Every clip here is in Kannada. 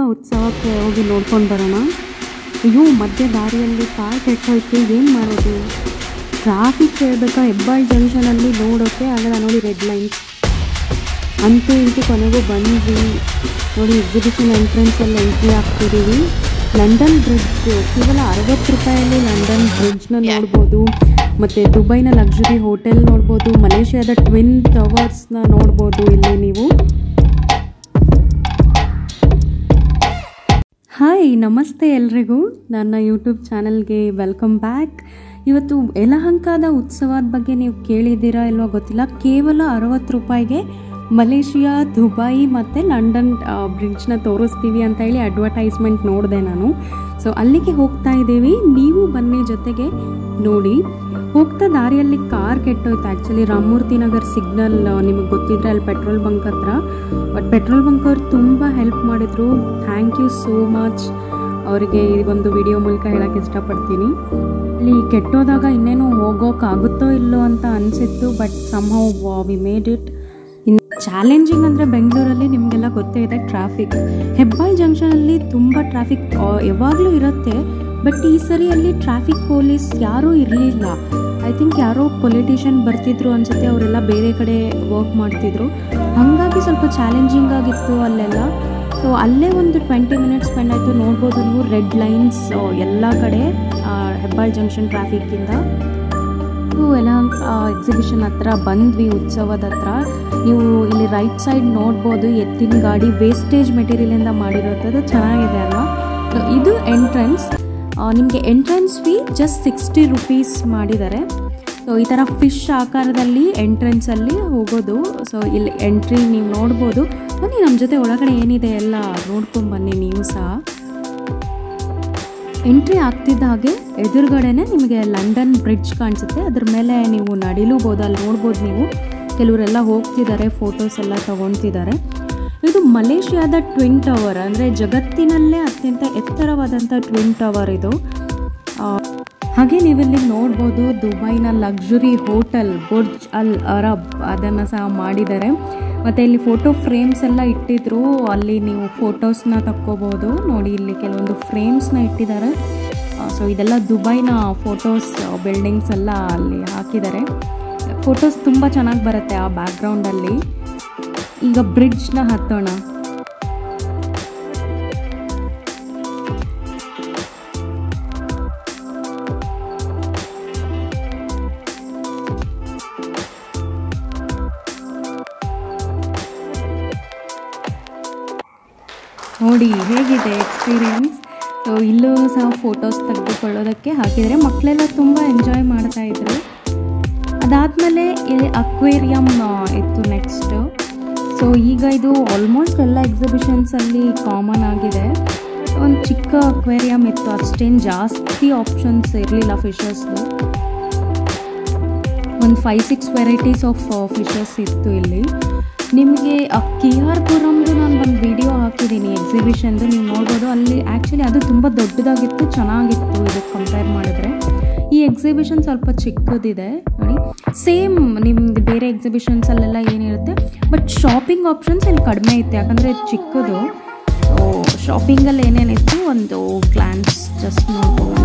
ಯಲಹಂಕ ಉತ್ಸವಕ್ಕೆ ಹೋಗಿ ನೋಡ್ಕೊಂಡು ಬರೋಣ. ಅಯ್ಯೋ ಮಧ್ಯ ದಾರಿಯಲ್ಲಿ ಕಾರ್ ಕೆಟ್ಟೋಯ್ತು, ಏನು ಮಾಡೋದು? ಟ್ರಾಫಿಕ್ ಹೇಳ್ಬೇಕಾ ಹೆಬ್ಬಾಳ್ ಜಂಕ್ಷನಲ್ಲಿ ನೋಡೋಕ್ಕೆ ಆಗಲ್ಲ ನೋಡಿ, ರೆಡ್ ಲೈನ್ಸ್. ಅಂತೂ ಇಂತೂ ಕೊನೆಗೂ ಬಂದ್ವಿ ನೋಡಿ. ಎಕ್ಸಿಬಿಷನ್ ಎಂಟ್ರೆನ್ಸಲ್ಲಿ ಎಂಟ್ರಿ ಆಗ್ತಿದ್ದೀವಿ. ಲಂಡನ್ ಬ್ರಿಡ್ಜ್ ಕೇವಲ 60 ರೂಪಾಯಲ್ಲಿ ಲಂಡನ್ ಬ್ರಿಡ್ಜ್ನ ನೋಡ್ಬೋದು. ಮತ್ತು ದುಬೈನ ಲಕ್ಸುರಿ ಹೋಟೆಲ್ ನೋಡ್ಬೋದು. ಮಲೇಷ್ಯಾದ ಟ್ವಿನ್ ಟವರ್ಸ್ನ ನೋಡ್ಬೋದು ಇಲ್ಲಿ ನೀವು. ಹಾಯ್, ನಮಸ್ತೆ ಎಲ್ರಿಗೂ. ನನ್ನ ಯೂಟ್ಯೂಬ್ ಚಾನಲ್ಗೆ ವೆಲ್ಕಮ್ ಬ್ಯಾಕ್. ಇವತ್ತು ಯಲಹಂಕದ ಉತ್ಸವದ ಬಗ್ಗೆ ನೀವು ಕೇಳಿದ್ದೀರಾ ಇಲ್ವೋ ಗೊತ್ತಿಲ್ಲ. ಕೇವಲ 60 ರೂಪಾಯಿಗೆ ಮಲೇಷಿಯಾ, ದುಬೈ ಮತ್ತು ಲಂಡನ್ ಬ್ರಿಡ್ಜ್ನ ತೋರಿಸ್ತೀವಿ ಅಂತ ಹೇಳಿ ಅಡ್ವರ್ಟೈಸ್ಮೆಂಟ್ ನೋಡಿದೆ ನಾನು. ಸೊ ಅಲ್ಲಿಗೆ ಹೋಗ್ತಾ ಇದ್ದೀವಿ, ನೀವು ಬನ್ನಿ ಜೊತೆಗೆ ನೋಡಿ. ಹೋಗ್ತಾ ದಾರಿಯಲ್ಲಿ ಕಾರ್ ಕೆಟ್ಟೋಯ್ತು. ಆ್ಯಕ್ಚುಲಿ ರಾಮಮೂರ್ತಿ ನಗರ್ ಸಿಗ್ನಲ್ ನಿಮಗೆ ಗೊತ್ತಿದ್ರೆ ಅಲ್ಲಿ ಪೆಟ್ರೋಲ್ ಬಂಕ್ ಹತ್ರ. ಬಟ್ ಪೆಟ್ರೋಲ್ ಬಂಕ್ ಅವ್ರು ತುಂಬ ಹೆಲ್ಪ್ ಮಾಡಿದರು. Thank you so much. ಅವರಿಗೆ ಈ ಒಂದು ವಿಡಿಯೋ ಮೂಲಕ ಹೇಳೋಕ್ಕೆ ಇಷ್ಟಪಡ್ತೀನಿ. ಅಲ್ಲಿ ಕೆಟ್ಟೋದಾಗ ಇನ್ನೇನು ಹೋಗೋಕ್ಕಾಗುತ್ತೋ ಇಲ್ಲೋ ಅಂತ ಅನಿಸಿತ್ತು. But somehow we made it. ಇನ್ನು ಚಾಲೆಂಜಿಂಗ್ ಅಂದರೆ ಬೆಂಗಳೂರಲ್ಲಿ ನಿಮಗೆಲ್ಲ ಗೊತ್ತೇ ಇದೆ ಟ್ರಾಫಿಕ್. ಹೆಬ್ಬಾಳ್ ಜಂಕ್ಷನಲ್ಲಿ ತುಂಬ ಟ್ರಾಫಿಕ್ ಯಾವಾಗಲೂ ಇರುತ್ತೆ. ಬಟ್ ಈ ಸರಿ ಅಲ್ಲಿ ಟ್ರಾಫಿಕ್ ಪೊಲೀಸ್ ಯಾರೂ ಇರಲಿಲ್ಲ. ಐ ಥಿಂಕ್ ಯಾರೋ ಪೊಲಿಟಿಷಿಯನ್ ಬರ್ತಿದ್ರು ಅನಿಸುತ್ತೆ, ಅವರೆಲ್ಲ ಬೇರೆ ಕಡೆ ವರ್ಕ್ ಮಾಡ್ತಿದ್ರು. ಹಾಗಾಗಿ ಸ್ವಲ್ಪ ಚಾಲೆಂಜಿಂಗ್ ಆಗಿತ್ತು ಅಲ್ಲೆಲ್ಲ. ಸೊ ಅಲ್ಲೇ ಒಂದು 20 ಮಿನಿಟ್ಸ್ ಸ್ಪೆಂಡ್ ಆಯಿತು. ನೋಡ್ಬೋದು ನೀವು ರೆಡ್ ಲೈನ್ಸ್ ಎಲ್ಲ ಕಡೆ ಹೆಬ್ಬಾಳ್ ಜಂಕ್ಷನ್ ಟ್ರಾಫಿಕ್ಕಿಂದ. ಎಲ್ಲ ಎಕ್ಸಿಬಿಷನ್ ಹತ್ರ ಬಂದ್ವಿ, ಉತ್ಸವದ ಹತ್ರ. ನೀವು ಇಲ್ಲಿ ರೈಟ್ ಸೈಡ್ ನೋಡ್ಬೋದು ಎತ್ತಿನ ಗಾಡಿ ವೇಸ್ಟೇಜ್ ಮೆಟೀರಿಯಲಿಂದ ಮಾಡಿರೋದು ಚೆನ್ನಾಗಿದೆ ಅಲ್ವಾ. ಸೊ ಇದು ಎಂಟ್ರೆನ್ಸ್. ನಿಮಗೆ ಎಂಟ್ರೆನ್ಸ್ ಫೀ ಜಸ್ಟ್ 60 ರೂಪೀಸ್ ಮಾಡಿದ್ದಾರೆ. ಸೊ ಈ ಥರ ಫಿಶ್ ಆಕಾರದಲ್ಲಿ ಎಂಟ್ರೆನ್ಸಲ್ಲಿ ಹೋಗೋದು. ಸೊ ಇಲ್ಲಿ ಎಂಟ್ರಿ ನೀವು ನೋಡ್ಬೋದು. ಬನ್ನಿ ನಮ್ಮ ಜೊತೆ ಒಳಗಡೆ ಏನಿದೆ ಎಲ್ಲ ನೋಡ್ಕೊಂಬನ್ನಿ ನೀವು ಸಹ. ಎಂಟ್ರಿ ಆಗ್ತಿದ್ದ ಹಾಗೆ ಎದುರುಗಡೆನೆ ನಿಮಗೆ ಲಂಡನ್ ಬ್ರಿಡ್ಜ್ ಕಾಣಿಸುತ್ತೆ. ಅದ್ರ ಮೇಲೆ ನೀವು ನಡಿಲೂಬೋದು, ಅಲ್ಲಿ ನೋಡ್ಬೋದು ನೀವು. ಕೆಲವರೆಲ್ಲ ಹೋಗ್ತಿದ್ದಾರೆ, ಫೋಟೋಸ್ ಎಲ್ಲ ತೊಗೊಳ್ತಿದ್ದಾರೆ. ಇದು ಮಲೇಷ್ಯಾದ ಟ್ವಿನ್ ಟವರ್, ಅಂದರೆ ಜಗತ್ತಿನಲ್ಲೇ ಅತ್ಯಂತ ಎತ್ತರವಾದಂಥ ಟ್ವಿನ್ ಟವರ್ ಇದು. ಹಾಗೆ ನೀವಿಲ್ಲಿ ನೋಡ್ಬೋದು ದುಬೈನ ಲಕ್ಸುರಿ ಹೋಟೆಲ್ ಬುರ್ಜ್ ಅಲ್ ಅರಬ್, ಅದನ್ನು ಸಹ ಮಾಡಿದ್ದಾರೆ. ಮತ್ತು ಇಲ್ಲಿ ಫೋಟೋ ಫ್ರೇಮ್ಸ್ ಎಲ್ಲ ಇಟ್ಟಿದ್ರು, ಅಲ್ಲಿ ನೀವು ಫೋಟೋಸ್ನ ತಕ್ಕೋಬೋದು. ನೋಡಿ ಇಲ್ಲಿ ಕೆಲವೊಂದು ಫ್ರೇಮ್ಸ್ನ ಇಟ್ಟಿದ್ದಾರೆ. ಸೊ ಇದೆಲ್ಲ ದುಬೈನ ಫೋಟೋಸ್, ಬಿಲ್ಡಿಂಗ್ಸ್ ಎಲ್ಲ ಅಲ್ಲಿ ಹಾಕಿದ್ದಾರೆ. ಫೋಟೋಸ್ ತುಂಬ ಚೆನ್ನಾಗಿ ಬರುತ್ತೆ ಆ ಬ್ಯಾಕ್ಗ್ರೌಂಡಲ್ಲಿ. ಈಗ ಬ್ರಿಡ್ಜ್ನ ಹತ್ತೋಣ. ನೋಡಿ ಹೇಗಿದೆ ಎಕ್ಸ್ಪೀರಿಯನ್ಸ್. ಸೊ ಇಲ್ಲೂ ಸಹ ಫೋಟೋಸ್ ತೆಗೆದುಕೊಳ್ಳೋದಕ್ಕೆ ಹಾಕಿದರೆ ಮಕ್ಕಳೆಲ್ಲ ತುಂಬ ಎಂಜಾಯ್ ಮಾಡ್ತಾಯಿದ್ರು. ಅದಾದಮೇಲೆ ಇಲ್ಲಿ ಅಕ್ವೇರಿಯಮ್ ಇತ್ತು ನೆಕ್ಸ್ಟ್. ಸೊ ಈಗ ಇದು ಆಲ್ಮೋಸ್ಟ್ ಎಲ್ಲ ಎಕ್ಸಿಬಿಷನ್ಸಲ್ಲಿ ಕಾಮನ್ ಆಗಿದೆ. ಒಂದು ಚಿಕ್ಕ ಅಕ್ವೇರಿಯಮ್ ಇತ್ತು, ಅಷ್ಟೇನು ಜಾಸ್ತಿ ಆಪ್ಷನ್ಸ್ ಇರಲಿಲ್ಲ ಫಿಶಸ್ದು. ಒಂದು 5-6 ವೆರೈಟೀಸ್ ಆಫ್ ಫಿಶಸ್ ಇತ್ತು ಇಲ್ಲಿ. ನಿಮಗೆ KR ಪುರಂದು ನಾನು ಒಂದು ವಿಡಿಯೋ ಹಾಕಿದ್ದೀನಿ ಎಕ್ಸಿಬಿಷನ್ದು, ನೀವು ನೋಡ್ಬೋದು. ಅಲ್ಲಿ ಆ್ಯಕ್ಚುಲಿ ಅದು ತುಂಬ ದೊಡ್ಡದಾಗಿತ್ತು, ಚೆನ್ನಾಗಿತ್ತು ಇದಕ್ಕೆ ಕಂಪೇರ್ ಮಾಡಿದ್ರೆ. ಈ ಎಕ್ಸಿಬಿಷನ್ ಸ್ವಲ್ಪ ಚಿಕ್ಕದಿದೆ ನೋಡಿ. ಸೇಮ್ ನಿಮ್ದು ಬೇರೆ ಎಕ್ಸಿಬಿಷನ್ಸಲ್ಲೆಲ್ಲ ಏನಿರುತ್ತೆ, ಬಟ್ ಶಾಪಿಂಗ್ ಆಪ್ಷನ್ಸ್ ಇಲ್ಲಿ ಕಡಿಮೆ ಇತ್ತು, ಯಾಕಂದರೆ ಚಿಕ್ಕದು. ಸೊ ಶಾಪಿಂಗಲ್ಲಿ ಏನೇನಿತ್ತು ಒಂದು ಗ್ಲಾನ್ಸ್ ಜಸ್ಟ್ ನೋಡ್ಕೊಂಡು.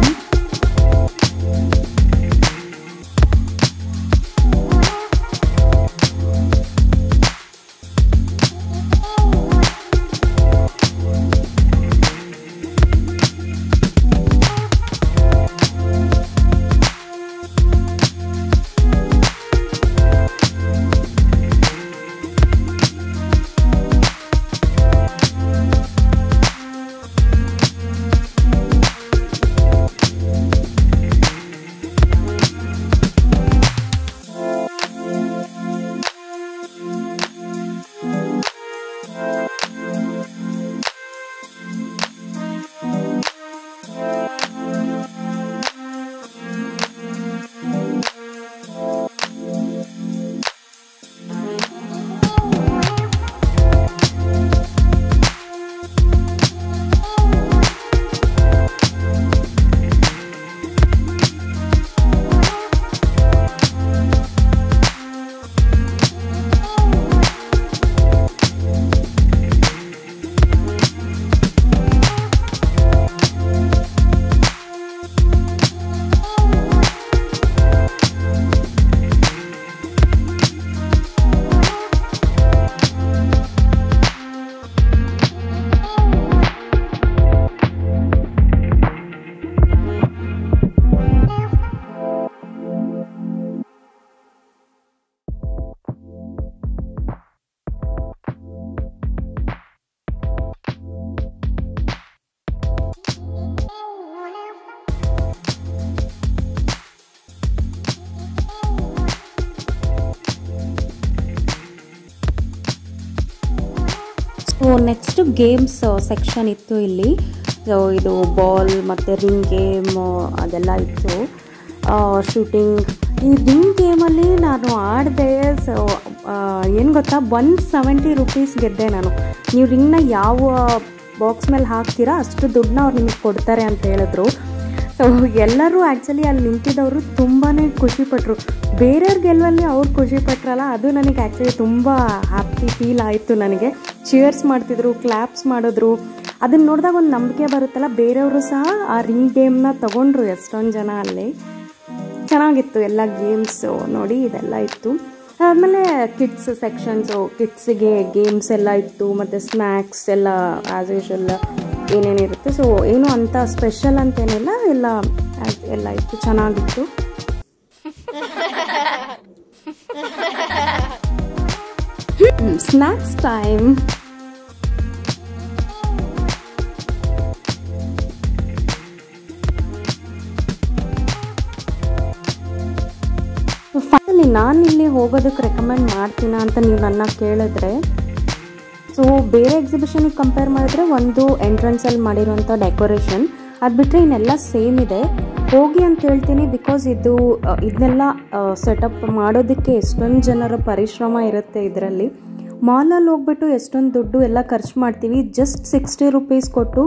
ಸೊ ನೆಕ್ಸ್ಟ್ ಗೇಮ್ಸ್ ಸೆಕ್ಷನ್ ಇತ್ತು ಇಲ್ಲಿ. ಸೊ ಇದು ಬಾಲ್ ಮತ್ತು ರಿಂಗ್ ಗೇಮ್ ಅದೆಲ್ಲ ಇತ್ತು. ಶೂಟಿಂಗ್, ಈ ರಿಂಗ್ ಗೇಮಲ್ಲಿ ನಾನು ಆಡಿದೆ. ಸೊ ಏನು ಗೊತ್ತಾ, 170 ರೂಪೀಸ್ ಗೆದ್ದೆ ನಾನು. ನೀವು ರಿಂಗ್ನ ಯಾವ ಬಾಕ್ಸ್ ಮೇಲೆ ಹಾಕ್ತೀರಾ ಅಷ್ಟು ದುಡ್ಡನ್ನ ಅವ್ರು ನಿಮಗೆ ಕೊಡ್ತಾರೆ ಅಂತ ಹೇಳಿದ್ರು. ಸೊ ಎಲ್ಲರೂ ಆ್ಯಕ್ಚುಲಿ ಅಲ್ಲಿ ನಿಂತಿದ್ದವರು ತುಂಬಾ ಖುಷಿಪಟ್ಟರು. ಬೇರೆಯವ್ರ ಗೆಲುವಲ್ಲಿ ಅವ್ರು ಖುಷಿಪಟ್ರಲ್ಲ, ಅದು ನನಗೆ ಆ್ಯಕ್ಚುಲಿ ತುಂಬ ಹ್ಯಾಪಿ ಫೀಲ್ ಆಯಿತು. ನನಗೆ ಚಿಯರ್ಸ್ ಮಾಡ್ತಿದ್ರು, ಕ್ಲ್ಯಾಪ್ಸ್ ಮಾಡಿದ್ರು. ಅದನ್ನು ನೋಡಿದಾಗ ಒಂದು ನಂಬಿಕೆ ಬರುತ್ತಲ್ಲ, ಬೇರೆಯವರು ಸಹ ಆ ರಿಂಗ್ ಗೇಮ್ನ ತೊಗೊಂಡ್ರು ಎಷ್ಟೊಂದು ಜನ ಅಲ್ಲಿ. ಚೆನ್ನಾಗಿತ್ತು ಎಲ್ಲ ಗೇಮ್ಸು ನೋಡಿ, ಇದೆಲ್ಲ ಇತ್ತು. ಆದಮೇಲೆ ಕಿಡ್ಸ್ ಸೆಕ್ಷನ್ಸು, ಕಿಡ್ಸಿಗೆ ಗೇಮ್ಸ್ ಎಲ್ಲ ಇತ್ತು, ಮತ್ತು ಸ್ನ್ಯಾಕ್ಸ್ ಎಲ್ಲ ಆ್ಯಸ್ ಯೂಶುವಲ್ ಏನೇನಿರುತ್ತೆ. ಸೊ ಏನು ಅಂತ ಸ್ಪೆಷಲ್ ಅಂತೇನಿಲ್ಲ, ಎಲ್ಲ ಇತ್ತು, ಚೆನ್ನಾಗಿತ್ತು. Snacks time. ಫೈನಲಿ ನಾನು ಇಲ್ಲಿ ಹೋಗೋದಕ್ಕೆ ರೆಕಮೆಂಡ್ ಮಾಡ್ತೀನಾ ಅಂತ ನೀವು ನನ್ನ ಕೇಳಿದ್ರೆ, ಸೊ ಬೇರೆ ಎಕ್ಸಿಬಿಷನಿಗೆ ಕಂಪೇರ್ ಮಾಡಿದ್ರೆ ಒಂದು ಎಂಟ್ರೆನ್ಸಲ್ಲಿ ಮಾಡಿರೋಂಥ ಡೆಕೋರೇಷನ್, ಅದು ಬಿಟ್ಟರೆ ಇನ್ನೆಲ್ಲ ಸೇಮ್ ಇದೆ. ಹೋಗಿ ಅಂತ ಹೇಳ್ತೀನಿ, ಬಿಕಾಸ್ ಇದನ್ನೆಲ್ಲ ಸೆಟಪ್ ಮಾಡೋದಕ್ಕೆ ಎಷ್ಟೊಂದು ಜನರ ಪರಿಶ್ರಮ ಇರುತ್ತೆ ಇದರಲ್ಲಿ. ಮಾಲಲ್ಲಿ ಹೋಗ್ಬಿಟ್ಟು ಎಷ್ಟೊಂದು ದುಡ್ಡು ಎಲ್ಲ ಖರ್ಚು ಮಾಡ್ತೀವಿ, ಜಸ್ಟ್ 60 ರೂಪೀಸ್ ಕೊಟ್ಟು.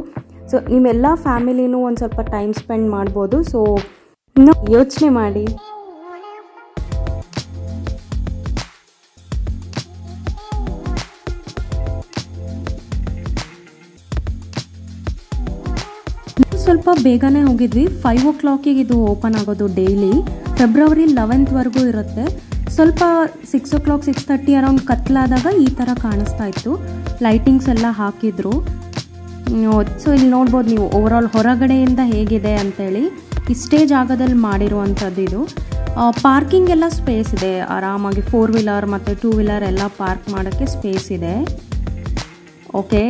ಸೊ ನೀವೆಲ್ಲ ಫ್ಯಾಮಿಲಿನೂ ಒಂದು ಸ್ವಲ್ಪ ಟೈಮ್ ಸ್ಪೆಂಡ್ ಮಾಡ್ಬೋದು. ಸೊ ಯೋಚನೆ ಮಾಡಿ. ಸ್ವಲ್ಪ ಬೇಗನೆ ಹೋಗಿದ್ವಿ. 5 o'clock ಇದು ಓಪನ್ ಆಗೋದು ಡೈಲಿ. ಫೆಬ್ರವರಿ 11th ಇರುತ್ತೆ. ಸ್ವಲ್ಪ 6 o'clock 6:30 ಅರೌಂಡ್ ಕತ್ಲಾದಾಗ ಈ ಥರ ಕಾಣಿಸ್ತಾ ಇತ್ತು. ಲೈಟಿಂಗ್ಸ್ ಎಲ್ಲ ಹಾಕಿದ್ರು. ಸೊ ಇಲ್ಲಿ ನೋಡ್ಬೋದು ನೀವು ಓವರಾಲ್ ಹೊರಗಡೆಯಿಂದ ಹೇಗಿದೆ ಅಂತೇಳಿ. ಇಷ್ಟೇ ಜಾಗದಲ್ಲಿ ಮಾಡಿರುವಂಥದ್ದು ಇದು. ಪಾರ್ಕಿಂಗ್ ಎಲ್ಲ ಸ್ಪೇಸ್ ಇದೆ, ಆರಾಮಾಗಿ 4 wheeler ಮತ್ತು 2 wheeler ಎಲ್ಲ ಪಾರ್ಕ್ ಮಾಡೋಕ್ಕೆ ಸ್ಪೇಸ್ ಇದೆ. ಓಕೆ,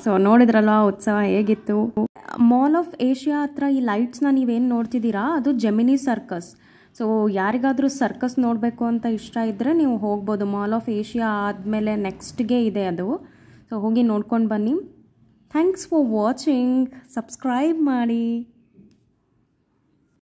ಸೊ ನೋಡಿದ್ರಲ್ವ ಉತ್ಸವ ಹೇಗಿತ್ತು. ಮಾಲ್ ಆಫ್ ಏಷ್ಯಾ ಹತ್ರ ಈ ಲೈಟ್ಸ್ನ ನೀವೇನು ನೋಡ್ತಿದ್ದೀರಾ, ಅದು ಜೆಮಿನಿ ಸರ್ಕಸ್. ಸೊ ಯಾರಿಗಾದರೂ ಸರ್ಕಸ್ ನೋಡಬೇಕು ಅಂತ ಇಷ್ಟ ಇದ್ದರೆ ನೀವು ಹೋಗ್ಬೋದು. ಮಾಲ್ ಆಫ್ ಏಷ್ಯಾ ಆದಮೇಲೆ ನೆಕ್ಸ್ಟ್ಗೆ ಇದೆ ಅದು. ಸೊ ಹೋಗಿ ನೋಡ್ಕೊಂಡು ಬನ್ನಿ. Thanks for watching. ಸಬ್ಸ್ಕ್ರೈಬ್ ಮಾಡಿ.